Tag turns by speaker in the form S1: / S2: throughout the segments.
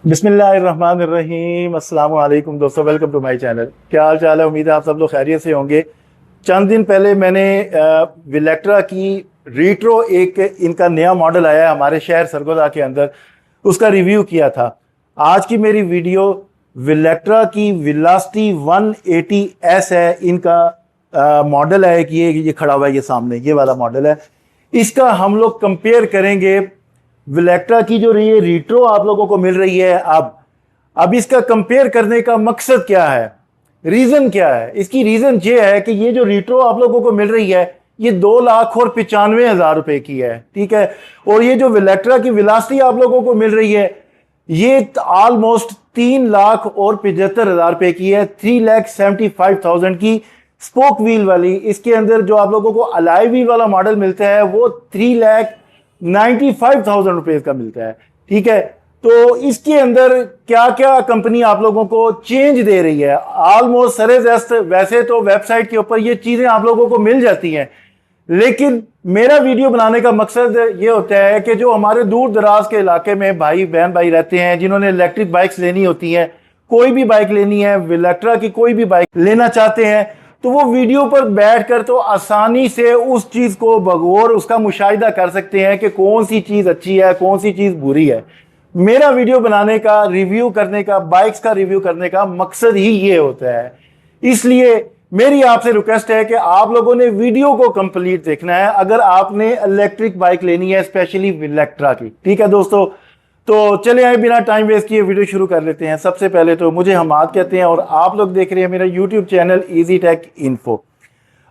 S1: बिस्मिल्लाहिर्रहमानिर्रहीम। अस्सलाम वालेकुम दोस्तों, वेलकम टू माय चैनल। क्या हाल चाल है? उम्मीद है आप सब लोग खैरियत से होंगे। चंद दिन पहले मैंने विलेक्ट्रा की रीट्रो एक इनका नया मॉडल आया है हमारे शहर सरगोदा के अंदर, उसका रिव्यू किया था। आज की मेरी वीडियो विलेक्ट्रा की वेलोसिटी 180S है। इनका मॉडल है कि ये खड़ा हुआ है, ये सामने ये वाला मॉडल है। इसका हम लोग कंपेयर करेंगे विलेक्ट्रा की जो ये रीट्रो आप लोगों को मिल रही है। अब इसका कंपेयर करने का मकसद क्या है, रीजन क्या है? इसकी रीजन ये है कि ये जो रीट्रो आप लोगों को मिल रही है ये 2,95,000 रुपए की है, ठीक है। और ये जो विलेक्ट्रा की वेलोसिटी आप लोगों को मिल रही है ये ऑलमोस्ट 3,75,000 रुपए की है। 3,75,000 की स्पोक व्हील वाली। इसके अंदर जो आप लोगों को अलाई व्हील वाला मॉडल मिलता है वो 3,95,000 रुपए का मिलता है, ठीक है। तो इसके अंदर क्या क्या कंपनी आप लोगों को चेंज दे रही है, ऑलमोस्ट सरे दस्त। वैसे तो वेबसाइट के ऊपर ये चीजें आप लोगों को मिल जाती हैं, लेकिन मेरा वीडियो बनाने का मकसद ये होता है कि जो हमारे दूर दराज के इलाके में भाई बहन भाई रहते हैं, जिन्होंने इलेक्ट्रिक बाइक्स लेनी होती हैं, कोई भी बाइक लेनी है, विलेक्ट्रा की कोई भी बाइक लेना चाहते हैं, तो वो वीडियो पर बैठकर तो आसानी से उस चीज को बगौर उसका मुशाहिदा कर सकते हैं कि कौन सी चीज अच्छी है, कौन सी चीज बुरी है। मेरा वीडियो बनाने का, रिव्यू करने का, बाइक्स का रिव्यू करने का मकसद ही ये होता है। इसलिए मेरी आपसे रिक्वेस्ट है कि आप लोगों ने वीडियो को कंप्लीट देखना है अगर आपने इलेक्ट्रिक बाइक लेनी है, स्पेशली विलेक्ट्रा की, ठीक है दोस्तों। तो चले आए बिना टाइम वेस्ट किए वीडियो शुरू कर लेते हैं। सबसे पहले तो मुझे हमाद कहते हैं और आप लोग देख रहे हैं मेरा YouTube channel easy take info.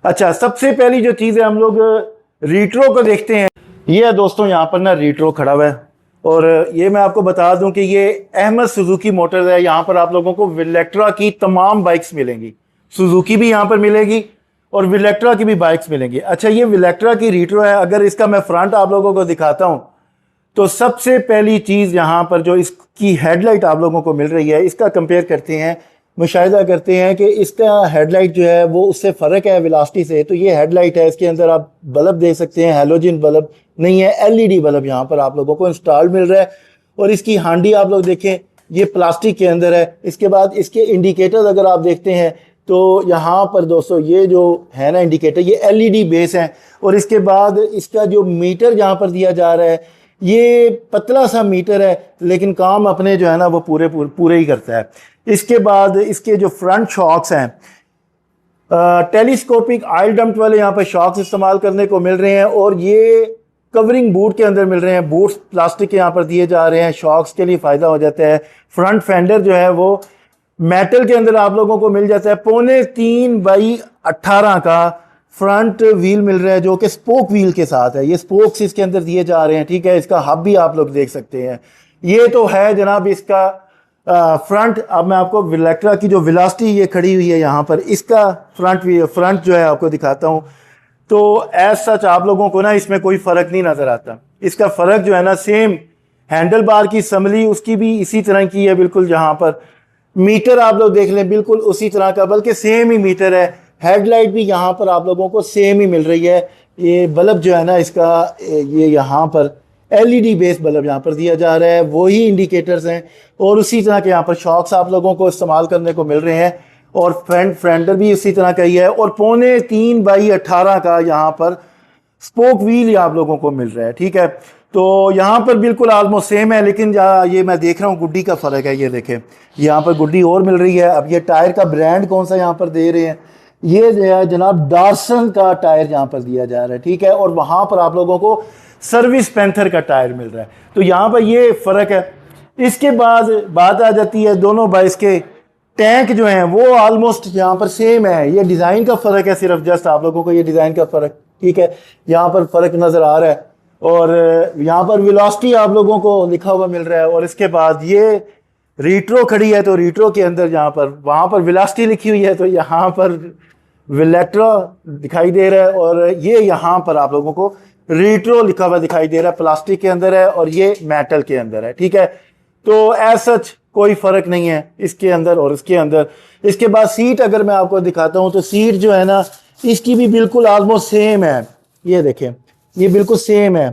S1: अच्छा, सबसे पहली जो चीज़ है हम लोग रीट्रो को देखते हैं। ये है दोस्तों, यहाँ पर ना रीट्रो खड़ा हुआ है और ये मैं आपको बता दूं कि ये अहमद सुजुकी मोटर्स है। यहाँ पर आप लोगों को विलेक्ट्रा की तमाम बाइक्स मिलेंगी, सुजुकी भी यहाँ पर मिलेगी और विलेक्ट्रा की भी बाइक्स मिलेंगी। अच्छा, ये विलेक्ट्रा की रीट्रो है। अगर इसका मैं फ्रंट आप लोगों को दिखाता हूँ तो सबसे पहली चीज़ यहाँ पर जो इसकी हेडलाइट आप लोगों को मिल रही है, इसका कंपेयर करते हैं, मुशाहिदा करते हैं कि इसका हेडलाइट जो है वो उससे फ़र्क है वेलोसिटी से। तो ये हेडलाइट है, इसके अंदर आप बल्ब देख सकते हैं, हैलोजन बल्ब नहीं है, एलईडी बल्ब यहाँ पर आप लोगों को इंस्टॉल मिल रहा है। और इसकी हांडी आप लोग देखें, ये प्लास्टिक के अंदर है। इसके बाद इसके इंडिकेटर अगर आप देखते हैं तो यहाँ पर दोस्तों ये जो है ना इंडिकेटर, ये एलईडी बेस है। और इसके बाद इसका जो मीटर यहाँ पर दिया जा रहा है ये पतला सा मीटर है, लेकिन काम अपने जो है ना वो पूरे ही करता है। इसके बाद इसके जो फ्रंट शॉक्स हैं, टेलीस्कोपिक ऑयल डंप वाले यहाँ पर शॉक्स इस्तेमाल करने को मिल रहे हैं और ये कवरिंग बूट के अंदर मिल रहे हैं। बूट्स प्लास्टिक के यहाँ पर दिए जा रहे हैं, शॉक्स के लिए फ़ायदा हो जाता है। फ्रंट फेंडर जो है वो मेटल के अंदर आप लोगों को मिल जाता है। 3.5x18 का फ्रंट व्हील मिल रहा है जो कि स्पोक व्हील के साथ है। ये स्पोक्स इसके अंदर दिए जा रहे हैं, ठीक है। इसका हब भी आप लोग देख सकते हैं। ये तो है जनाब इसका फ्रंट। अब मैं आपको विलेक्ट्रा की जो वेलोसिटी ये खड़ी हुई है यहाँ पर, इसका फ्रंट जो है आपको दिखाता हूँ। तो एज सच आप लोगों को ना इसमें कोई फ़र्क नहीं नज़र आता। इसका फ़र्क जो है ना, सेम हैंडल बार की असम्बली उसकी भी इसी तरह की है बिल्कुल। जहाँ पर मीटर आप लोग देख लें बिल्कुल उसी तरह का, बल्कि सेम ही मीटर है। हेडलाइट भी यहाँ पर आप लोगों को सेम ही मिल रही है। ये बल्ब जो है ना इसका, ये यहाँ पर एलईडी बेस बल्ब यहाँ पर दिया जा रहा है, वही इंडिकेटर्स हैं। और उसी तरह के यहाँ पर शॉक्स आप लोगों को इस्तेमाल करने को मिल रहे हैं और फ्रंट फेंडर भी उसी तरह का ही है। और 3.5x18 का यहाँ पर स्पोक व्हील आप लोगों को मिल रहा है, ठीक है। तो यहाँ पर बिल्कुल ऑलमोस्ट सेम है, लेकिन ये मैं देख रहा हूँ गुड्डी का फ़र्क है। ये देखें, यहाँ पर गुड्डी और मिल रही है। अब ये टायर का ब्रांड कौन सा यहाँ पर दे रहे हैं, ये जो है जनाब डार्सन का टायर यहाँ पर दिया जा रहा है, ठीक है। और वहाँ पर आप लोगों को सर्विस पैंथर का टायर मिल रहा है। तो यहाँ पर ये फ़र्क है। इसके बाद बात आ जाती है दोनों बाइक्स के टैंक जो हैं वो ऑलमोस्ट यहाँ पर सेम है। ये डिज़ाइन का फ़र्क है, सिर्फ जस्ट आप लोगों को ये डिज़ाइन का फ़र्क, ठीक है, यहाँ पर फ़र्क नज़र आ रहा है। और यहाँ पर वेलोसिटी आप लोगों को लिखा हुआ मिल रहा है। और इसके बाद ये रीट्रो खड़ी है, तो रीट्रो के अंदर जहाँ पर वहाँ पर वेलोसिटी लिखी हुई है, तो यहाँ पर विलेक्ट्रा दिखाई दे रहा है और ये यहाँ पर आप लोगों को रीट्रो लिखा हुआ दिखाई दे रहा है। प्लास्टिक के अंदर है और ये मेटल के अंदर है, ठीक है। तो एज सच कोई फ़र्क नहीं है इसके अंदर और इसके अंदर। इसके बाद सीट अगर मैं आपको दिखाता हूँ तो सीट जो है ना इसकी भी बिल्कुल ऑलमोस्ट सेम है। ये देखें, ये बिल्कुल सेम है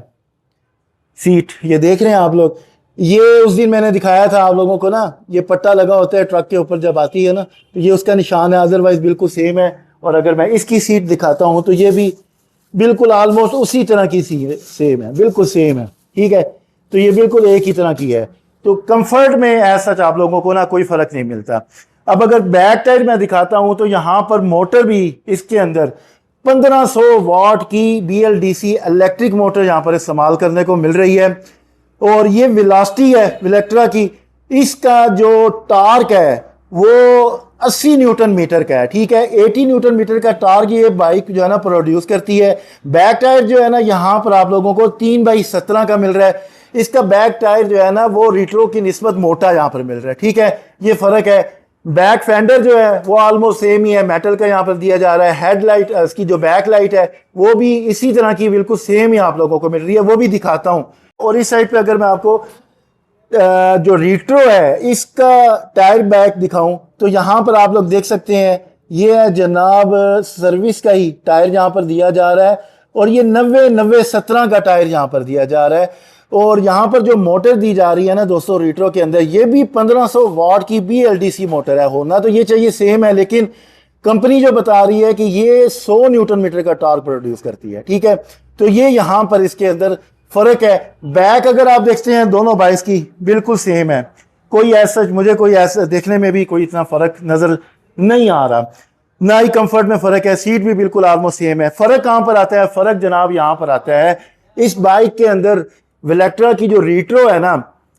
S1: सीट, ये देख रहे हैं आप लोग। ये उस दिन मैंने दिखाया था आप लोगों को ना, ये पट्टा लगा होता है ट्रक के ऊपर जब आती है ना, तो ये उसका निशान है, अदरवाइज बिल्कुल सेम है। और अगर मैं इसकी सीट दिखाता हूँ तो ये भी बिल्कुल ऑलमोस्ट उसी तरह की सेम है, बिल्कुल सेम है। ठीक है, तो ये बिल्कुल एक ही तरह की है। तो कंफर्ट में ऐसा सच आप लोगों को ना कोई फर्क नहीं मिलता। अब अगर बैक टायर मैं दिखाता हूं तो यहां पर मोटर भी इसके अंदर 1500 वाट की BLDC इलेक्ट्रिक मोटर यहां पर इस्तेमाल करने को मिल रही है। और ये वेलोसिटी है विलेक्ट्रा की, इसका जो टार्क है वो 80 न्यूटन मीटर का है। ठीक है, 80 न्यूटन मीटर का टार्क ये बाइक जो है ना प्रोड्यूस करती है। बैक टायर जो है ना यहाँ पर आप लोगों को 3/17 का मिल रहा है। इसका बैक टायर जो है ना वो रिट्रो की निस्बत मोटा यहाँ पर मिल रहा है। ठीक है, ये फर्क है। बैक फेंडर जो है वो ऑलमोस्ट सेम ही है, मेटल का यहाँ पर दिया जा रहा है। हेडलाइट इसकी जो बैक लाइट है वो भी इसी तरह की बिल्कुल सेम ही आप लोगों को मिल रही है, वो भी दिखाता हूँ। और इस साइड पे अगर मैं आपको जो रिट्रो है इसका टायर बैक दिखाऊं तो यहां पर आप लोग देख सकते हैं, ये है जनाब सर्विस का ही टायर यहां पर दिया जा रहा है। और ये 90-90-17 का टायर यहां पर दिया जा रहा है। और यहां पर जो मोटर दी जा रही है ना दोस्तों रिट्रो के अंदर, ये भी 1500 वाट की BLDC मोटर है। होना तो ये चाहिए सेम है, लेकिन कंपनी जो बता रही है कि ये 100 न्यूटन मीटर का टॉर्क प्रोड्यूस करती है। ठीक है, तो ये यहां पर इसके अंदर फर्क है। बैक अगर आप देखते हैं दोनों बाइक्स की बिल्कुल सेम है, कोई ऐसा मुझे कोई ऐसा देखने में भी कोई इतना फर्क नजर नहीं आ रहा। ना ही कंफर्ट में फर्क है, सीट भी बिल्कुल ऑलमोस्ट सेम है। फर्क कहां पर आता है? फर्क जनाब यहां पर आता है इस बाइक के अंदर वेलेक्ट्रा की जो रिट्रो है ना,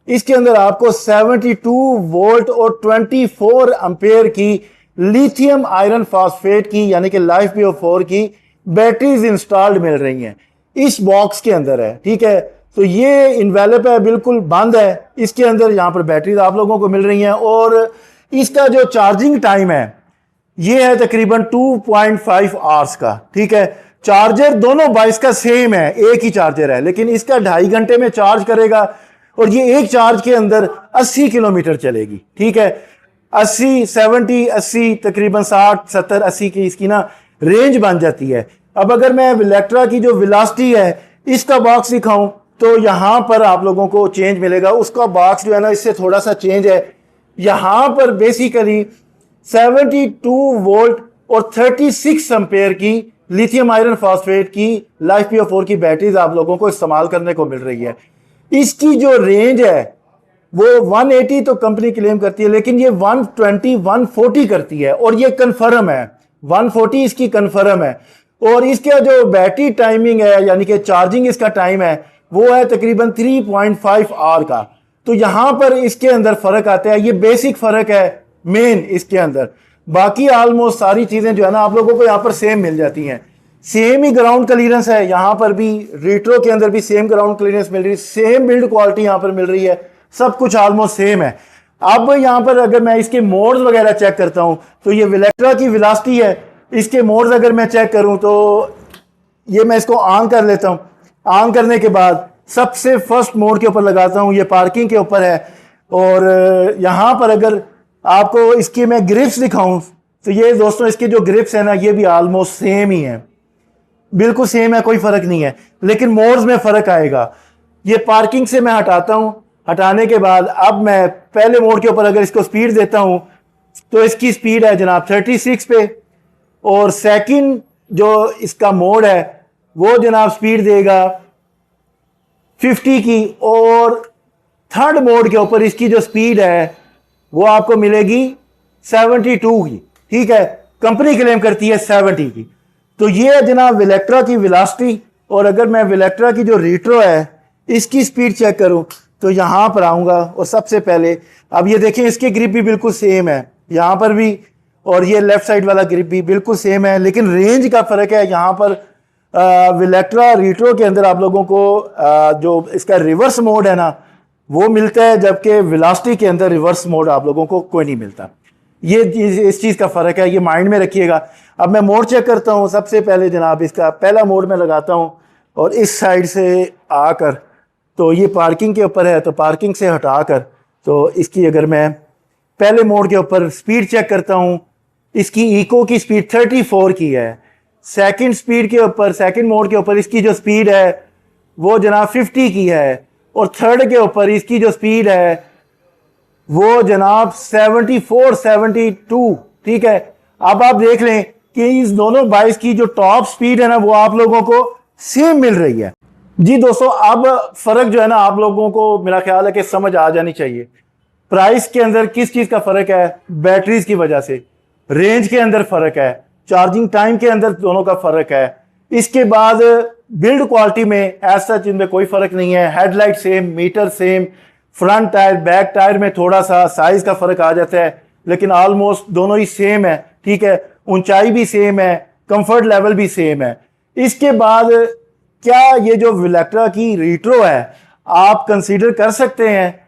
S1: इसके अंदर आपको 72 वोल्ट और 24 एम्पेयर की लिथियम आयरन फॉस्फेट की यानी कि LiFePO4 की बैटरीज इंस्टॉल्ड मिल रही हैं, इस बॉक्स के अंदर है। ठीक है, तो ये इनवेलप है, बिल्कुल बंद है, इसके अंदर यहाँ पर बैटरीज आप लोगों को मिल रही हैं। और इसका जो चार्जिंग टाइम है ये है तकरीबन 2.5 आवर्स का। ठीक है, चार्जर दोनों बाइक्स का सेम है, एक ही चार्जर है, लेकिन इसका 2.5 घंटे में चार्ज करेगा और ये एक चार्ज के अंदर 80 किलोमीटर चलेगी। ठीक है, 80 70 80 तकरीबन 60 70 80 की इसकी ना रेंज बन जाती है। अब अगर मैं वेलेक्ट्रा की जो वेलोसिटी है इसका बॉक्स दिखाऊं तो यहां पर आप लोगों को चेंज मिलेगा। उसका बॉक्स जो है ना इससे थोड़ा सा चेंज है। यहां पर बेसिकली 72 वोल्ट और 36 एम्पेयर की लिथियम आयरन फॉस्फेट की LiFePO4 की बैटरीज आप लोगों को इस्तेमाल करने को मिल रही है। इसकी जो रेंज है वो 180 तो कंपनी क्लेम करती है, लेकिन ये 120 140 करती है और ये कंफर्म है, 140 इसकी कंफर्म है। और इसका जो बैटरी टाइमिंग है यानी कि चार्जिंग इसका टाइम है वो है तकरीबन 3.5 आवर का। तो यहां पर इसके अंदर फर्क आता है, ये बेसिक फर्क है मेन इसके अंदर। बाकी ऑलमोस्ट सारी चीजें जो है ना आप लोगों को यहाँ पर सेम मिल जाती हैं। सेम ही ग्राउंड क्लियरेंस है यहाँ पर भी, रिट्रो के अंदर भी सेम ग्राउंड क्लियरेंस मिल रही है, सेम बिल्ड क्वालिटी यहाँ पर मिल रही है, सब कुछ ऑलमोस्ट सेम है। अब यहाँ पर अगर मैं इसके मोड्स वगैरह चेक करता हूँ तो ये वेलेक्ट्रा की वेलोसिटी है, इसके मोड्स अगर मैं चेक करूं तो ये मैं इसको ऑन कर लेता हूं। ऑन करने के बाद सबसे फर्स्ट मोड के ऊपर लगाता हूं, ये पार्किंग के ऊपर है। और यहां पर अगर आपको इसकी मैं ग्रिप्स दिखाऊं तो ये दोस्तों इसके जो ग्रिप्स है ना ये भी ऑलमोस्ट सेम ही है, बिल्कुल सेम है, कोई फर्क नहीं है, लेकिन मोड्स में फर्क आएगा। ये पार्किंग से मैं हटाता हूं, हटाने के बाद अब मैं पहले मोड के ऊपर अगर इसको स्पीड देता हूं तो इसकी स्पीड है जनाब 36 पे। और सेकंड जो इसका मोड है वो जनाब स्पीड देगा 50 की। और थर्ड मोड के ऊपर इसकी जो स्पीड है वो आपको मिलेगी 72 की। ठीक है, कंपनी क्लेम करती है 70 की। तो ये है जनाब वेलेक्ट्रा की वेलोसिटी। और अगर मैं वेलेक्ट्रा की जो रिट्रो है इसकी स्पीड चेक करूं तो यहां पर आऊंगा और सबसे पहले अब ये देखें इसकी ग्रिप भी बिल्कुल सेम है यहां पर भी, और ये लेफ्ट साइड वाला ग्रिप भी बिल्कुल सेम है, लेकिन रेंज का फर्क है। यहाँ पर वेलेक्ट्रा रिट्रो के अंदर आप लोगों को जो इसका रिवर्स मोड है ना वो मिलता है, जबकि वेलोसिटी के अंदर रिवर्स मोड आप लोगों को कोई नहीं मिलता। ये इस चीज़ का फ़र्क है, ये माइंड में रखिएगा। अब मैं मोड चेक करता हूँ। सबसे पहले जनाब इसका पहला मोड में लगाता हूँ और इस साइड से आकर तो ये पार्किंग के ऊपर है, तो पार्किंग से हटाकर तो इसकी अगर मैं पहले मोड के ऊपर स्पीड चेक करता हूँ, इसकी इको की स्पीड 34 की है। सेकंड स्पीड के ऊपर, सेकंड मोड के ऊपर इसकी जो स्पीड है वो जनाब 50 की है। और थर्ड के ऊपर इसकी जो स्पीड है वो जनाब 74 72, ठीक है। अब आप देख लें कि इस दोनों बाइक्स की जो टॉप स्पीड है ना वो आप लोगों को सेम मिल रही है। जी दोस्तों, अब फर्क जो है ना आप लोगों को मेरा ख्याल है कि समझ आ जानी चाहिए। प्राइस के अंदर किस चीज का फर्क है? बैटरीज की वजह से। रेंज के अंदर फर्क है, चार्जिंग टाइम के अंदर दोनों का फर्क है। इसके बाद बिल्ड क्वालिटी में एज सच इनमें कोई फर्क नहीं है। Headlight same, meter same, front tyre back tyre में थोड़ा सा साइज का फर्क आ जाता है, लेकिन ऑलमोस्ट दोनों ही सेम है, ठीक है। ऊंचाई भी सेम है, कंफर्ट लेवल भी सेम है। इसके बाद क्या ये जो विलेक्ट्रा की रीट्रो है आप कंसीडर कर सकते हैं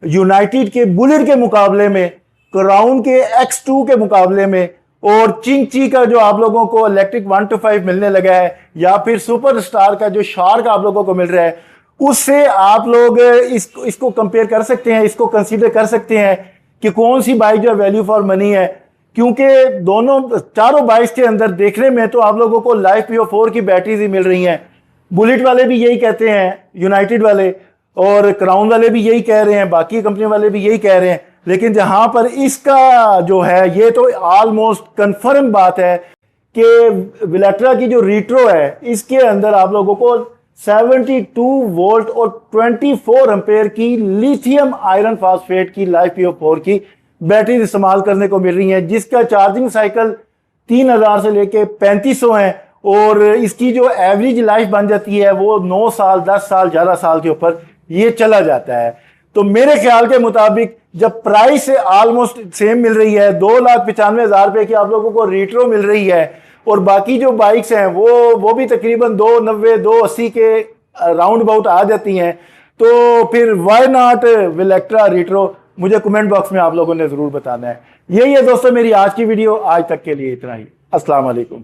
S1: यूनाइटेड के बुलेट के मुकाबले में, क्राउन के X2 के मुकाबले में, और चिंगची का जो आप लोगों को इलेक्ट्रिक 125 मिलने लगा है, या फिर सुपर स्टार का जो शार्क आप लोगों को मिल रहा है, उससे आप लोग इसको कंपेयर कर सकते हैं, इसको कंसीडर कर सकते हैं कि कौन सी बाइक जो वैल्यू फॉर मनी है। क्योंकि दोनों चारों बाइक्स के अंदर देखने में तो आप लोगों को लाइफ PO4 की बैटरीज ही मिल रही हैं। बुलेट वाले भी यही कहते हैं, यूनाइटेड वाले, और क्राउन वाले भी यही कह रहे हैं, बाकी कंपनी वाले भी यही कह रहे हैं। लेकिन जहां पर इसका जो है ये तो ऑलमोस्ट कंफर्म बात है कि विलेक्ट्रा की जो रीट्रो है इसके अंदर आप लोगों को 72 वोल्ट और 24 एम्पेयर की लिथियम आयरन फास्फेट की लाइफ PO4 की बैटरी इस्तेमाल करने को मिल रही है, जिसका चार्जिंग साइकिल 3000 से लेके 3500 है, और इसकी जो एवरेज लाइफ बन जाती है वो 9 साल 10 साल ज्यादा साल के ऊपर ये चला जाता है। तो मेरे ख्याल के मुताबिक जब प्राइस ऑलमोस्ट सेम मिल रही है, 2,95,000 रुपए की आप लोगों को रीट्रो मिल रही है, और बाकी जो बाइक्स हैं वो भी तकरीबन 290 280 के राउंड अबाउट आ जाती हैं, तो फिर वाई नॉट विलेक्ट्रा रीट्रो? मुझे कमेंट बॉक्स में आप लोगों ने जरूर बताना है। यही है दोस्तों मेरी आज की वीडियो। आज तक के लिए इतना ही। अस्सलाम वालेकुम।